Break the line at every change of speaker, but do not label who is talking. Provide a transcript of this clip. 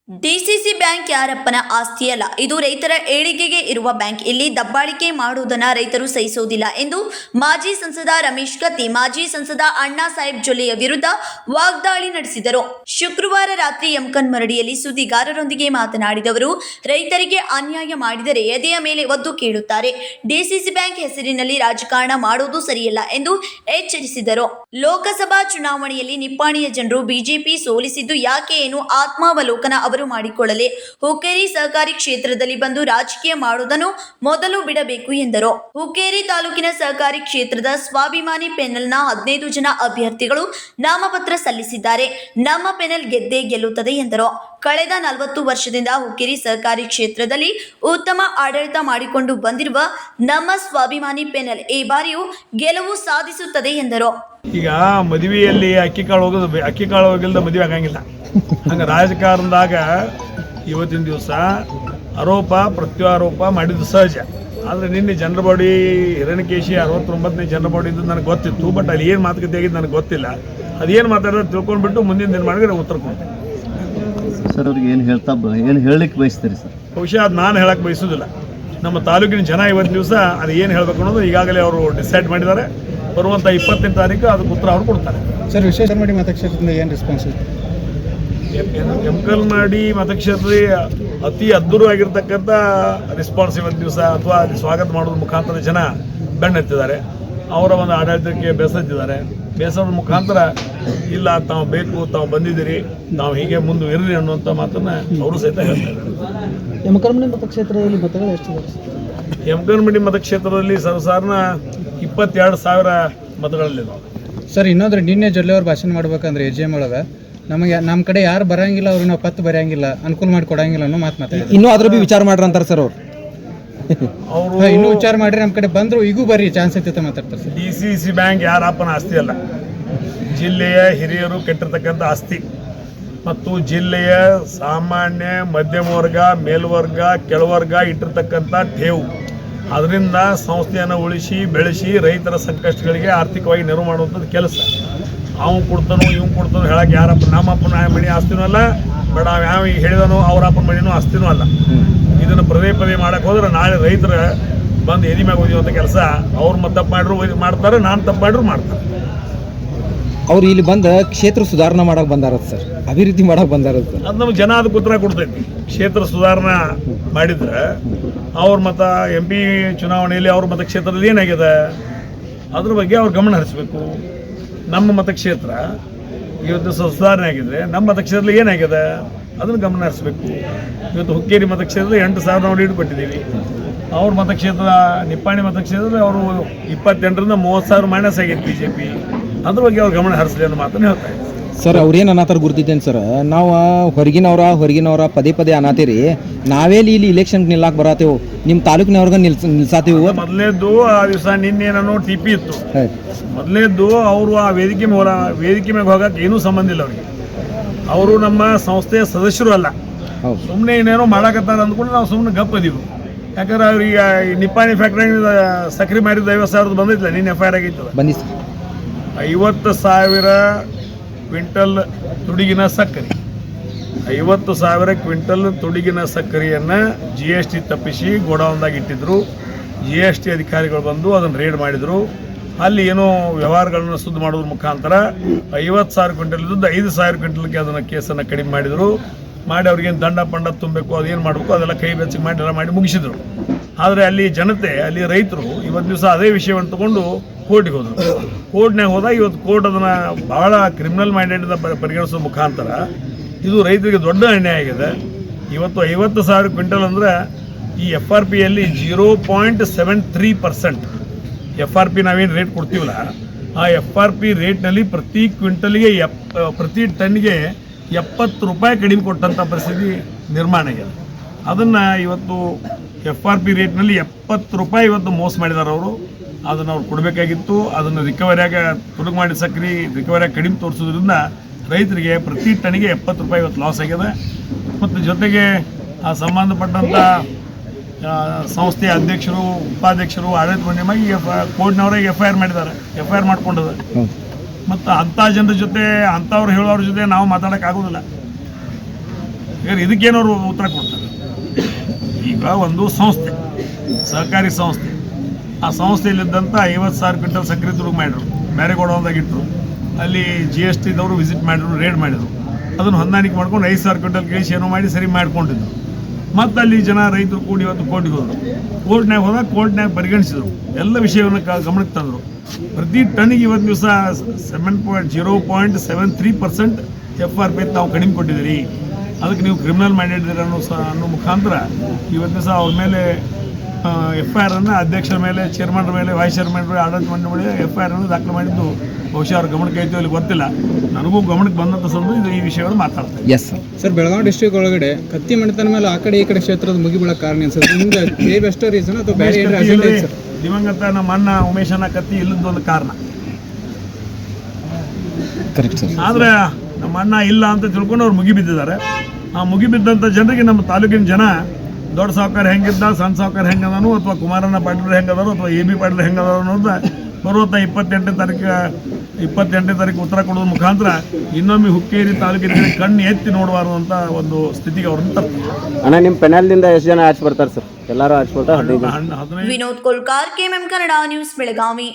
DCC bank ಯಾರಪ್ಪನ ಆಸ್ತಿಯಲ್ಲ, ಇದು ರೈತರ ಏಳಿಗೆಗೆ ಇರುವ ಬ್ಯಾಂಕ್. ಇಲ್ಲಿ ದಬ್ಬಾಳಿಕೆ ಮಾಡುವುದನ್ನ ರೈತರು ಸಹಿಸುವುದಿಲ್ಲ ಎಂದು ಮಾಜಿ ಸಂಸದ ರಮೇಶ್ ಕತ್ತಿ ಮಾಜಿ ಸಂಸದ ಅಣ್ಣಾ ಸಾಹೇಬ್ ಜೊಲ್ಲೆಯ ವಿರುದ್ಧ ವಾಗ್ದಾಳಿ ನಡೆಸಿದರು. ಶುಕ್ರವಾರ ರಾತ್ರಿ ಯಮಕನಮರಡಿಯಲ್ಲಿ ಸುದ್ದಿಗಾರರೊಂದಿಗೆ ಮಾತನಾಡಿದವರು, ರೈತರಿಗೆ ಅನ್ಯಾಯ ಮಾಡಿದರೆ ಎದೆಯ ಮೇಲೆ ಒದ್ದು ಕೇಳುತ್ತಾರೆ. ಡಿಸಿಸಿ ಬ್ಯಾಂಕ್ ಹೆಸರಿನಲ್ಲಿ ರಾಜಕಾರಣ ಮಾಡುವುದು ಸರಿಯಲ್ಲ ಎಂದು ಎಚ್ಚರಿಸಿದರು. ಲೋಕಸಭಾ ಚುನಾವಣೆಯಲ್ಲಿ ನಿಪ್ಪಾಣಿಯ ಜನರು ಬಿಜೆಪಿ ಸೋಲಿಸಿದ್ದು ಯಾಕೆ ಏನು ಆತ್ಮಾವಲೋಕನ ಅವರು ಮಾಡಿಕೊಳ್ಳಲಿ. ಹುಕ್ಕೇರಿ ಸಹಕಾರಿ ಕ್ಷೇತ್ರದಲ್ಲಿ ಬಂದು ರಾಜಕೀಯ ಮಾಡುವುದನ್ನು ಮೊದಲು ಬಿಡಬೇಕು ಎಂದರು. ಹುಕ್ಕೇರಿ ತಾಲೂಕಿನ ಸಹಕಾರಿ ಕ್ಷೇತ್ರದ ಸ್ವಾಭಿಮಾನಿ ಪೆನಲ್ನ 15 ಜನ ಅಭ್ಯರ್ಥಿಗಳು ನಾಮಪತ್ರ ಸಲ್ಲಿಸಿದ್ದಾರೆ. ನಮ್ಮ ಪೆನಲ್ ಗೆದ್ದೇ ಗೆಲ್ಲುತ್ತದೆ ಎಂದರು. ಕಳೆದ 40 ವರ್ಷದಿಂದ ಹುಕ್ಕೇರಿ ಸಹಕಾರಿ ಕ್ಷೇತ್ರದಲ್ಲಿ ಉತ್ತಮ ಆಡಳಿತ ಮಾಡಿಕೊಂಡು ಬಂದಿರುವ ನಮ್ಮ ಸ್ವಾಭಿಮಾನಿ ಪೆನಲ್ ಈ ಬಾರಿಯೂ ಗೆಲುವು ಸಾಧಿಸುತ್ತದೆ ಎಂದರು.
ಈಗ ಮದುವೆಯಲ್ಲಿ ಅಕ್ಕಿ ಕಾಳು ಹೋಗಿಲ್ದ ಮದುವೆ ಆಗಂಗಿಲ್ಲ. ಹಂಗೆ ರಾಜಕಾರಣದಾಗ ಇವತ್ತಿನ ದಿವಸ ಆರೋಪ ಪ್ರತ್ಯಾರೋಪ ಮಾಡಿದ್ದು ಸಹಜ. ಆದರೆ ನಿನ್ನೆ ಜನರ ಬಾಡಿ ಹಿರಣ್ಯಕೇಶಿ 69ನೇ ಜನರ ಬಾಡಿ ಇದ್ದು ನನಗೆ ಗೊತ್ತಿತ್ತು. ಬಟ್ ಅಲ್ಲಿ ಏನು ಮಾತುಕತೆ ಆಗಿದ್ದು ನನಗೆ ಗೊತ್ತಿಲ್ಲ. ಅದೇನು ಮಾತಾಡೋದು ತಿಳ್ಕೊಂಡ್ಬಿಟ್ಟು ಮುಂದಿನ ದಿನ ಮಾಡಿದ್ರೆ ಉತ್ತರ ಕೊಡ್ತೀನಿ.
ಸರ್ ಅವ್ರಿಗೆ ಏನು ಹೇಳಲಿಕ್ಕೆ ಬಯಸ್ತೀರಿ ಸರ್?
ಬಹುಶಃ ಅದು ನಾನು ಹೇಳಕ್ಕೆ ಬಯಸೋದಿಲ್ಲ. ನಮ್ಮ ತಾಲೂಕಿನ ಜನ ಇವತ್ತು ದಿವಸ ಅದು ಏನು ಹೇಳಬೇಕು ಅನ್ನೋದು ಈಗಾಗಲೇ ಅವರು ಡಿಸೈಡ್ ಮಾಡಿದ್ದಾರೆ. ಬರುವಂಥ 28ನೇ ತಾರೀಕು ಅದಕ್ಕೆ ಉತ್ತರ ಅವರು ಕೊಡ್ತಾರೆ.
ಸರ್, ವಿಶ್ವೇಶ್ವರಮಡಿ ಮತಕ್ಷೇತ್ರದಿಂದ ಏನು ರೆಸ್ಪಾನ್ಸ್ ಇದೆ?
ಯಮಕನಮರಡಿ ಮತಕ್ಷೇತ್ರದಲ್ಲಿ ಅತಿ ಅದ್ಭುತವಾಗಿರ್ತಕ್ಕಂಥ ರೆಸ್ಪಾನ್ಸ್ ಇವತ್ತು ದಿವಸ ಅಥವಾ ಸ್ವಾಗತ ಮಾಡೋದ್ರ ಮುಖಾಂತರ ಜನ ಬೆನ್ನತ್ತಿದ್ದಾರೆ. ಅವರ ಒಂದು ಆಡಳಿತಕ್ಕೆ ಬೇಸತ್ತಿದ್ದಾರೆ. ಬೇಸರದ ಮುಖಾಂತರ ಇಲ್ಲ ತಾವು ಬೇಕು, ತಾವು ಬಂದಿದ್ದೀರಿ, ನಾವು ಹೀಗೆ ಮುಂದುವರಿರಿ ಅನ್ನುವಂಥ ಮಾತನ್ನು ಅವರು ಸಹಿತ ಹೇಳ್ತಾರೆ.
ಯಮಕನಮರಡಿ ಮತಕ್ಷೇತ್ರದಲ್ಲಿ ಮತಗಳು ಎಷ್ಟಿದೆ?
ಯಮಕನಮರಡಿ ಮತಕ್ಷೇತ್ರದಲ್ಲಿ ಸರ್ವಸಾಧಾರಣ 22,000 ಮತಗಳಲ್ಲಿದ್ದಾವೆ.
ಸರ್, ಇನ್ನೊಂದ್ರೆ ನಿನ್ನೆ ಜೊಲ್ಲೆ ಅವ್ರು ಭಾಷಣ ಮಾಡ್ಬೇಕಂದ್ರೆ AGM ಒಳಗೆ ನಮ್ಮ ಕಡೆ ಯಾರು ಬರಂಗಿಲ್ಲ, ಅವ್ರಿಗೆ ನಾವು ಪತ್ತು ಬರೆಯಂಗಿಲ್ಲ, ಅನುಕೂಲ ಮಾಡಿ ಕೊಡಂಗಿಲ್ಲ ಅನ್ನೋ ಮಾತು ಮಾತಾಡ್ತಾರೆ.
ಇನ್ನೂ ಅದ್ರ ಬಿ ವಿಚಾರ ಮಾಡ್ರಿ ಅಂತಾರೆ ಸರ್
ಅವರು ಇನ್ನೂ ವಿಚಾರ ಮಾಡ್ರಿ, ನಮ್ಮ ಕಡೆ ಬಂದ್ರು ಈಗೂ ಬರ್ರಿ ಚಾನ್ಸ್ ಐತೆ ಮಾತಾಡ್ತಾರೆ ಸರ್.
ಡಿಸಿಸಿ ಬ್ಯಾಂಕ್ ಯಾರಪ್ಪನ ಆಸ್ತಿ ಅಲ್ಲ, ಜಿಲ್ಲೆಯ ಹಿರಿಯರು ಕೆಟ್ಟಿರ್ತಕ್ಕಂಥ ಆಸ್ತಿ ಮತ್ತು ಜಿಲ್ಲೆಯ ಸಾಮಾನ್ಯ ಮಧ್ಯಮ ವರ್ಗ, ಮೇಲ್ವರ್ಗ, ಕೆಳವರ್ಗ ಇಟ್ಟಿರ್ತಕ್ಕಂಥ ಠೇವು. ಅದರಿಂದ ಸಂಸ್ಥೆಯನ್ನು ಉಳಿಸಿ ಬೆಳೆಸಿ ರೈತರ ಸಂಕಷ್ಟಗಳಿಗೆ ಆರ್ಥಿಕವಾಗಿ ನೆರವು ಮಾಡುವಂಥದ್ದು ಕೆಲಸ. ಅವ್ನು ಕೊಡ್ತಾನೋ ಇವ್ನು ಕೊಡ್ತಾನೋ ಹೇಳಕ್ಕೆ ಯಾರಪ್ಪ ನಮ್ಮಪ್ಪನ ಮನೆ ಆಸ್ತಿನೂ ಅಲ್ಲ, ಬೇಡ ಯಾವ ಹೇಳಿದನೋ ಅವ್ರ ಅಪ್ಪನ ಮನೆಯೂ ಆಸ್ತಿನೂ ಅಲ್ಲ. ಇದನ್ನು ಪದೇ ಮಾಡಕ್ಕೆ ಹೋದ್ರೆ ನಾಳೆ ರೈತರ ಬಂದು ಎದಿ ಮ್ಯಾಗ ಓದಿಯುವಂಥ ಕೆಲಸ ಅವ್ರು ತಪ್ಪು ಮಾಡಿದ್ರು ಮಾಡ್ತಾರೆ, ನಾನು ತಪ್ಪು ಮಾಡಿದ್ರು ಮಾಡ್ತಾರೆ.
ಅವ್ರು ಇಲ್ಲಿ ಬಂದ ಕ್ಷೇತ್ರ ಸುಧಾರಣೆ ಮಾಡಕ್ಕೆ ಬಂದಾರ ಸರ್, ಅಭಿವೃದ್ಧಿ ಮಾಡಕ್ಕೆ ಬಂದಾರ ಸರ್.
ಅದು ನಮ್ಗೆ ಜನ ಅದಕ್ಕೆ ಉತ್ತರ ಕೊಡ್ತೈತಿ. ಕ್ಷೇತ್ರ ಸುಧಾರಣೆ ಮಾಡಿದ್ರೆ ಅವ್ರ ಮತ MP ಚುನಾವಣೆಯಲ್ಲಿ ಅವ್ರ ಮತಕ್ಷೇತ್ರದಲ್ಲಿ ಏನಾಗಿದೆ ಅದ್ರ ಬಗ್ಗೆ ಅವ್ರು ಗಮನ ಹರಿಸಬೇಕು. ನಮ್ಮ ಮತಕ್ಷೇತ್ರ ಇವತ್ತು ಸುಧಾರಣೆ ಆಗಿದ್ರೆ ನಮ್ಮ ಮತಕ್ಷೇತ್ರದಲ್ಲಿ ಏನಾಗಿದೆ ಅದನ್ನು ಗಮನ ಹರಿಸಬೇಕು. ಇವತ್ತು ಹುಕ್ಕೇರಿ ಮತಕ್ಷೇತ್ರದಲ್ಲಿ 8,000 ನಾವು ಲೀಡ್ ಕೊಟ್ಟಿದ್ದೀವಿ. ಅವ್ರ ಮತಕ್ಷೇತ್ರ ನಿಪ್ಪಾಣಿ ಮತಕ್ಷೇತ್ರದಲ್ಲಿ ಅವರು 28ರಿಂದ 30,000 ಮೈನಸ್ ಆಗೈತೆ BJP. ಅದ್ರ ಬಗ್ಗೆ ಅವ್ರು ಗಮನ ಹರಿಸಲಿ ಅನ್ನೋ ಮಾತನ್ನು ಹೇಳ್ತಾ ಇದ್ದಾರೆ.
ಸರ್, ಅವ್ರೇನು ಅನ್ನತ್ತಾರ ಗುರ್ತಿದ್ದೇನೆ ಸರ್, ನಾವು ಹೊರಗಿನವ್ರ ಪದೇ ಅನಾತೀರಿ, ನಾವೇ ಇಲ್ಲಿ ಇಲೆಕ್ಷನ್ ನಿಲ್ಲಕ್ಕೆ ಬರತ್ತೇವು, ನಿಮ್ಮ ತಾಲೂಕಿನವ್ರಿಗೆ ನಿಲ್ಸಾತೀವಿ.
ಮೊದಲನೇದ್ದು ಆ ದಿವಸ ನಿನ್ನೇನೋ TP ಇತ್ತು. ಮೊದಲನೇದ್ದು ಅವರು ಆ ವೇದಿಕೆ ಮೇಲೆ ಹೋಗಕ್ಕೆ ಏನೂ ಸಂಬಂಧ ಇಲ್ಲ ಅವ್ರಿಗೆ. ಅವರು ನಮ್ಮ ಸಂಸ್ಥೆಯ ಸದಸ್ಯರು ಅಲ್ಲ. ಸುಮ್ಮನೆ ಏನೇನೋ ಮಾಡಕತ್ತಾರ ಅಂದ್ಕೊಂಡು ನಾವು ಸುಮ್ಮನೆ ಗಪ್ಪದೀವಿ. ಯಾಕಂದ್ರೆ ಅವ್ರಿಗೆ ನಿಪ್ಪಾಣಿ ಫ್ಯಾಕ್ಟ್ರಿ ಸಕ್ರೆ ಮಾರಿದ 50,000 ಬಂದಿಲ್ಲ, ನಿನ್ನ FIR ಆಗಿತ್ತು. 50,000 ಕ್ವಿಂಟಲ್ ತುಡುಗಿನ ಸಕ್ಕರೆ, 50,000 ಕ್ವಿಂಟಲ್ ತುಡುಗಿನ ಸಕ್ಕರೆಯನ್ನು GST ತಪ್ಪಿಸಿ ಗೋಡೌನ್ದಾಗ ಇಟ್ಟಿದ್ರು. GST ಅಧಿಕಾರಿಗಳು ಬಂದು ಅದನ್ನು ರೇಡ್ ಮಾಡಿದರು. ಅಲ್ಲಿ ಏನೋ ವ್ಯವಹಾರಗಳನ್ನು ಸುದ್ದಿ ಮಾಡೋದ್ರ ಮುಖಾಂತರ 50,000 ಕ್ವಿಂಟಲ್ ಇದ್ದು 5,000 ಕ್ವಿಂಟಲ್ಗೆ ಅದನ್ನು ಕೇಸನ್ನು ಕಡಿಮೆ ಮಾಡಿದರು. ಮಾಡಿ ಅವ್ರಿಗೇನು ದಂಡ ತುಂಬಬೇಕು, ಅದೇನು ಮಾಡಬೇಕು ಅದೆಲ್ಲ ಕೈ ಬೆಚ್ಚಗೆ ಮಾಡಿ ಎಲ್ಲ ಮಾಡಿ ಮುಗಿಸಿದರು. ಆದರೆ ಅಲ್ಲಿ ಜನತೆ, ಅಲ್ಲಿ ರೈತರು ಇವತ್ತು ದಿವಸ ಅದೇ ವಿಷಯವನ್ನು ತಗೊಂಡು ಕೋರ್ಟಿಗೆ ಹೋದರು. ಕೋರ್ಟ್ನಾಗ ಹೋದಾಗ ಇವತ್ತು ಕೋರ್ಟ್ ಅದನ್ನು ಭಾಳ ಕ್ರಿಮಿನಲ್ ಮೈಂಡೆಡ್ ಪರಿಗಣಿಸೋ ಮುಖಾಂತರ ಇದು ರೈತರಿಗೆ ದೊಡ್ಡ ಅನ್ಯಾಯ ಆಗಿದೆ. ಇವತ್ತು 50,000 ಕ್ವಿಂಟಲ್ ಅಂದರೆ ಈ FRPಯಲ್ಲಿ 0.73% FRP ನಾವೇನು ರೇಟ್ ಕೊಡ್ತೀವಲ್ಲ, ಆ FRP ರೇಟ್ನಲ್ಲಿ ಪ್ರತಿ ಕ್ವಿಂಟಲ್ಗೆ ಪ್ರತಿ ಟನ್ಗೆ 70 ರೂಪಾಯಿ ಕಡಿಮೆ ಕೊಟ್ಟಂಥ ಪರಿಸ್ಥಿತಿ ನಿರ್ಮಾಣ ಆಗಿದೆ. ಅದನ್ನು ಇವತ್ತು FRP ರೇಟ್ನಲ್ಲಿ 70 ರೂಪಾಯಿ ಇವತ್ತು ಮೋಸ ಮಾಡಿದ್ದಾರೆ ಅವರು. ಅದನ್ನು ಅವ್ರು ಕೊಡಬೇಕಾಗಿತ್ತು. ಅದನ್ನು ರಿಕವರಿಯಾಗ ತುಡುಗು ಮಾಡಿ ಸಕ್ರೆ ರಿಕವರಿಯಾಗಿ ಕಡಿಮೆ ತೋರಿಸೋದ್ರಿಂದ ರೈತರಿಗೆ ಪ್ರತಿ ಟನ್ಗೆ 70 ರೂಪಾಯಿ ಇವತ್ತು ಲಾಸ್ ಆಗಿದೆ. ಮತ್ತು ಜೊತೆಗೆ ಆ ಸಂಬಂಧಪಟ್ಟಂಥ ಸಂಸ್ಥೆಯ ಅಧ್ಯಕ್ಷರು, ಉಪಾಧ್ಯಕ್ಷರು, ಆಡಳಿತ ಮಂಡಳಿ ಕೋರ್ಟ್ನವರಿಗೆ FIR ಮಾಡಿದ್ದಾರೆ, FIR ಮಾಡ್ಕೊಂಡಿದೆ. ಮತ್ತು ಅಂಥ ಜನರ ಜೊತೆ, ಅಂಥವ್ರು ಹೇಳೋರ ಜೊತೆ ನಾವು ಮಾತಾಡೋಕ್ಕಾಗೋದಿಲ್ಲ. ಈಗ ಇದಕ್ಕೇನವರು ಉತ್ತರ ಕೊಡ್ತಾರೆ. ಈಗ ಒಂದು ಸಂಸ್ಥೆ, ಸಹಕಾರಿ ಸಂಸ್ಥೆ, ಆ ಸಂಸ್ಥೆಯಲ್ಲಿದ್ದಂಥ 50,000 ಕ್ವಿಂಟಲ್ ಸಕ್ಕರೆ ತುಡುಗು ಮಾಡಿದ್ರು, ಬೇರೆ ಗೋಡೌನ್ದಾಗಿಟ್ಟರು. ಅಲ್ಲಿ GSTದವರು ವಿಸಿಟ್ ಮಾಡಿದ್ರು, ರೇಡ್ ಮಾಡಿದರು. ಅದನ್ನು ಹೊಂದಾಣಿಕೆ ಮಾಡ್ಕೊಂಡು 5,000 ಕ್ವಿಂಟಲ್ ಕೇಳಿಸಿ ಏನೋ ಮಾಡಿ ಸರಿ ಮಾಡ್ಕೊಂಡಿದ್ರು. ಮತ್ತು ಅಲ್ಲಿ ಜನ ರೈತರು ಕೂಡಿ ಇವತ್ತು ಕೋರ್ಟಿಗೆ ಹೋದರು. ಕೋರ್ಟ್ನಾಗ ಹೋದಾಗ ಕೋರ್ಟ್ನಾಗ ಪರಿಗಣಿಸಿದರು, ಎಲ್ಲ ವಿಷಯವನ್ನು ಗಮನಕ್ಕೆ ತಂದರು. ಪ್ರತಿ ಟನ್ನಿಗೆ ಇವತ್ತು ದಿವಸ 0.73% FRP ತಾವು ಕಡಿಮೆ ಕೊಟ್ಟಿದ್ದೀರಿ, ಅದಕ್ಕೆ ನೀವು ಕ್ರಿಮಿನಲ್ ಮಾಡಿದ್ದೀರ ಅನ್ನೋ ಮುಖಾಂತರ ಇವತ್ತು ದಿವಸ ಅವ್ರ ಮೇಲೆ FIR ಅನ್ನು ಅಧ್ಯಕ್ಷರ ಮೇಲೆ, ಚೇರ್ಮನ್ ಮೇಲೆ, ವೈಸ್ ಚೇರ್ಮನ್ ಮೇಲೆ, ಆಡಳಿತ ಮಂಡಳಿ ಮೇಲೆ FIR ಅನ್ನು ದಾಖಲು ಮಾಡಿದ್ದು ಬಹುಶಃ ಅವ್ರ ಗಮನಕ್ಕೆ ಐತೆ ಇಲ್ಲಿ ಗೊತ್ತಿಲ್ಲ. ನನಗೂ ಗಮನಕ್ಕೆ ಬಂದಂಥ ಸಂದರ್ಭ ಈ ವಿಷಯವನ್ನು ಮಾತಾಡ್ತಾರೆ.
Yes sir.
Sir, Belagavi district ಒಳಗಡೆ ಕತ್ತಿ ಮಣಿತನ ಮೇಲೆ ಆ ಕಡೆ ಈ ಕಡೆ ಕ್ಷೇತ್ರದ ಮುಗಿಬೀಳಕ್ಕೆ ಕಾರಣ ಏನು ಸರ್? ನಿಮ್ಗೆ ಬೆಸ್ಟ್ ರೀಸನ್ ಅಥವಾ ಬೇರೆ ಏನಾರ ಅಜೆಂಡಾ ಇದೆ ಸರ್?
ದಿವಂಗತ ನಮ್ಮ ಅಣ್ಣ ಉಮೇಶನ ಕತ್ತಿ ಇಲ್ಲದೊಂದು ಕಾರಣ.
Correct sir.
ಆದರೆ ನಮ್ಮ ಅಣ್ಣ ಇಲ್ಲ ಅಂತ ತಿಳ್ಕೊಂಡು ಅವ್ರು ಮುಗಿಬಿದ್ದಿದ್ದಾರೆ. ಆ ಮುಗಿಬಿದ್ದಂಥ ಜನರಿಗೆ ನಮ್ಮ ತಾಲೂಕಿನ ಜನ ದೊಡ್ಡ ಸಾವುಕಾರ ಹೆಂಗಿದ್ದ, ಸಣ್ಣ ಸಾವುಕಾರ ಹೆಂಗದನು, ಅಥವಾ ಕುಮಾರಣ್ಣ ಪಾಟೀಲ್ ಹೆಂಗದರು, ಅಥವಾ AB ಪಾಟೀಲ್ ಹೆಂಗದರು ಅನ್ನೋದು ಬರುವಂಥ 28ನೇ ತಾರೀಕು ಉತ್ತರ ಕೊಡೋದ್ರ ಮುಖಾಂತರ ಇನ್ನೊಮ್ಮೆ ಹುಕ್ಕೇರಿ ತಾಲೂಕಿನ ಕಣ್ಣು ಎತ್ತಿ ನೋಡಬಾರ್ದು ಅಂತ ಒಂದು ಸ್ಥಿತಿಗೆ ಅವ್ರನ್ನ ತರ್ತಾರೆ.
ಅಣ್ಣ, ನಿಮ್ಮ ಪೆನಲ್ದಿಂದ ಎಷ್ಟು ಜನ ಆಚೆ ಬರ್ತಾರೆ ಸರ್? ಎಲ್ಲರೂ ಆಚೆ ಬರ್ತಾರೆ?
15 ವಿನೋದ್ ಕೋಲ್ಕಾರ್, KMM ಕನ್ನಡ ನ್ಯೂಸ್, ಬೆಳಗಾವಿ.